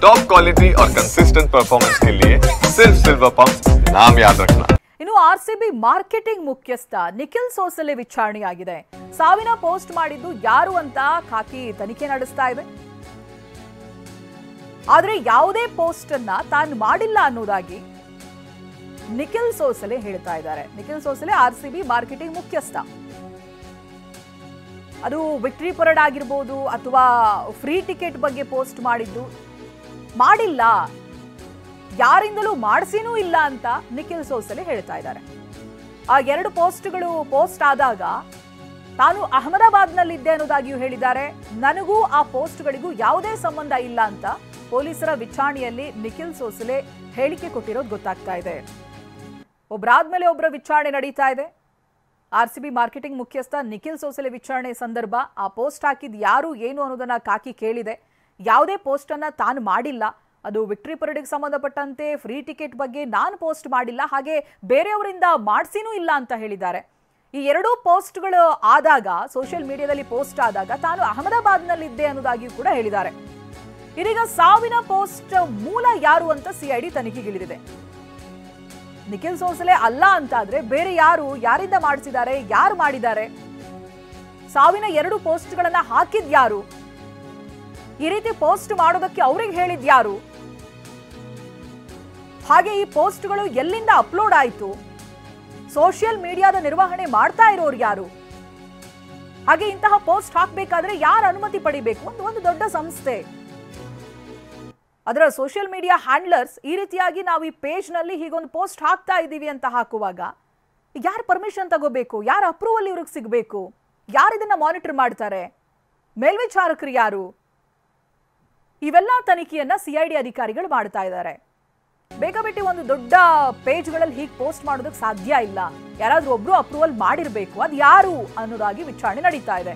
Top quality और consistent performance के लिए सिर्फ सिल्वर पंप नाम याद रखना। ಇನ್ನು ಆರ್ಸಿಬಿ ಮಾರ್ಕೆಟಿಂಗ್ ಮುಖ್ಯಸ್ಥ ನಿಖಿಲ್ ಸೋಸಲೆ ವಿಚಾರಣೆಯಾಗಿದೆ. ಸಾವಿನ ಪೋಸ್ಟ್ ಮಾಡಿದ್ದು ಯಾರು ಅಂತ ಖಾಕಿ ತನಿಖೆ ನಡೆಸ್ತಾ ಇದೆ. ಆದ್ರೆ ಯಾವುದೇ ಪೋಸ್ಟ್ ಅನ್ನ ತಾನು ಮಾಡಿಲ್ಲ ಅನ್ನೋದಾಗಿ ನಿಖಿಲ್ ಸೋಸಲೆ ಹೇಳ್ತಾ ಇದ್ದಾರೆ. ನಿಖಿಲ್ ಸೋಸಲೆ ಆರ್ಸಿಬಿ ಮಾರ್ಕೆಟಿಂಗ್ ಮುಖ್ಯಸ್ಥ. ಅದು ವಿಕ್ಟರಿ ಪರೇಡ್ ಆಗಿರಬಹುದು ಅಥವಾ ಫ್ರೀ ಟಿಕೆಟ್ ಬಗ್ಗೆ ಪೋಸ್ಟ್ ಮಾಡಿದ್ದು ಮಾಡಿಲ್ಲ, ಯಾರಿಂದಲೂ ಮಾಡಿಸಿನೂ ಇಲ್ಲ ಅಂತ ನಿಖಿಲ್ ಸೋಸಲೆ ಹೇಳ್ತಾ ಇದ್ದಾರೆ. ಆ ಎರಡು ಪೋಸ್ಟ್ಗಳು ಪೋಸ್ಟ್ ಆದಾಗ ತಾನು ಅಹಮದಾಬಾದ್ನಲ್ಲಿದ್ದೆ ಅನ್ನೋದಾಗಿಯೂ ಹೇಳಿದ್ದಾರೆ. ನನಗೂ ಆ ಪೋಸ್ಟ್ಗಳಿಗೂ ಯಾವುದೇ ಸಂಬಂಧ ಇಲ್ಲ ಅಂತ ಪೊಲೀಸರ ವಿಚಾರಣೆಯಲ್ಲಿ ನಿಖಿಲ್ ಸೋಸಲೆ ಹೇಳಿಕೆ ಕೊಟ್ಟಿರೋದು ಗೊತ್ತಾಗ್ತಾ ಇದೆ. ಒಬ್ಬರಾದ್ಮೇಲೆ ಒಬ್ಬರ ವಿಚಾರಣೆ ನಡೀತಾ ಇದೆ. ಆರ್ಸಿಬಿ ಮಾರ್ಕೆಟಿಂಗ್ ಮುಖ್ಯಸ್ಥ ನಿಖಿಲ್ ಸೋಸಲೆ ವಿಚಾರಣೆ ಸಂದರ್ಭ ಆ ಪೋಸ್ಟ್ ಹಾಕಿದ್ ಯಾರು ಏನು ಅನ್ನೋದನ್ನ ಕಾಕಿ ಕೇಳಿದೆ. ಯಾವುದೇ ಪೋಸ್ಟ್ ಅನ್ನ ತಾನು ಮಾಡಿಲ್ಲ, ಅದು ವಿಕ್ಟರಿ ಪರೇಡ್ಗೆ ಸಂಬಂಧಪಟ್ಟಂತೆ ಫ್ರೀ ಟಿಕೆಟ್ ಬಗ್ಗೆ ನಾನು ಪೋಸ್ಟ್ ಮಾಡಿಲ್ಲ, ಹಾಗೆ ಬೇರೆಯವರಿಂದ ಮಾಡಿಸಿನೂ ಇಲ್ಲ ಅಂತ ಹೇಳಿದ್ದಾರೆ. ಈ ಎರಡೂ ಪೋಸ್ಟ್ಗಳು ಆದಾಗ ಸೋಷಿಯಲ್ ಮೀಡಿಯಾದಲ್ಲಿ ಪೋಸ್ಟ್ ಆದಾಗ ತಾನು ಅಹಮದಾಬಾದ್ನಲ್ಲಿದ್ದೆ ಅನ್ನೋದಾಗಿಯೂ ಕೂಡ ಹೇಳಿದ್ದಾರೆ. ಇದೀಗ ಸಾವಿನ ಪೋಸ್ಟ್ ಮೂಲ ಯಾರು ಅಂತ ಸಿಐಡಿ ತನಿಖೆಗಿಳಿದಿದೆ. ನಿಖಿಲ್ ಸೋಸಲೆ ಅಲ್ಲ ಅಂತಾದ್ರೆ ಬೇರೆ ಯಾರಿಂದ ಮಾಡಿಸಿದ್ದಾರೆ, ಯಾರು ಮಾಡಿದ್ದಾರೆ, ಸಾವಿನ ಎರಡು ಪೋಸ್ಟ್ಗಳನ್ನ ಹಾಕಿದ್ ಯಾರು, ಈ ರೀತಿ ಪೋಸ್ಟ್ ಮಾಡೋದಕ್ಕೆ ಅವ್ರಿಗೆ ಹೇಳಿದ್ ಯಾರು, ಹಾಗೆ ಈ ಪೋಸ್ಟ್ಗಳು ಎಲ್ಲಿಂದ ಅಪ್ಲೋಡ್ ಆಯಿತು, ಸೋಷಿಯಲ್ ಮೀಡಿಯಾದ ನಿರ್ವಹಣೆ ಮಾಡ್ತಾ ಇರೋರು ಯಾರು, ಹಾಗೆ ಇಂತಹ ಪೋಸ್ಟ್ ಹಾಕಬೇಕಾದ್ರೆ ಯಾರ ಅನುಮತಿ ಪಡಿಬೇಕು, ಒಂದು ದೊಡ್ಡ ಸಂಸ್ಥೆ ಅದರ ಸೋಷಿಯಲ್ ಮೀಡಿಯಾ ಹ್ಯಾಂಡ್ಲರ್ಸ್ ಈ ರೀತಿಯಾಗಿ ನಾವು ಈ ಪೇಜ್ ನಲ್ಲಿ ಹೀಗೊಂದು ಪೋಸ್ಟ್ ಹಾಕ್ತಾ ಇದ್ದೀವಿ ಅಂತ ಹಾಕುವಾಗ ಯಾರು ಪರ್ಮಿಷನ್ ತಗೋಬೇಕು, ಯಾರ ಅಪ್ರೂವಲ್ ಇವ್ರಿಗೆ ಸಿಗಬೇಕು, ಯಾರು ಇದನ್ನ ಮಾನಿಟರ್ ಮಾಡ್ತಾರೆ, ಮೇಲ್ವಿಚಾರಕರು ಯಾರು, ಇವೆಲ್ಲ ತನಿಖೆಯನ್ನ ಸಿಐಡಿ ಅಧಿಕಾರಿಗಳು ಮಾಡ್ತಾ ಇದ್ದಾರೆ. ಬೇಕಾಬಿಟ್ಟಿ ಒಂದು ದೊಡ್ಡ ಪೇಜ್ಗಳಲ್ಲಿ ಹೀಗೆ ಪೋಸ್ಟ್ ಮಾಡೋದಕ್ಕೆ ಸಾಧ್ಯ ಇಲ್ಲ. ಯಾರಾದ್ರೂ ಒಬ್ರು ಅಪ್ರೂವಲ್ ಮಾಡಿರ್ಬೇಕು, ಅದು ಯಾರು ಅನ್ನೋದಾಗಿ ವಿಚಾರಣೆ ನಡೀತಾ ಇದೆ.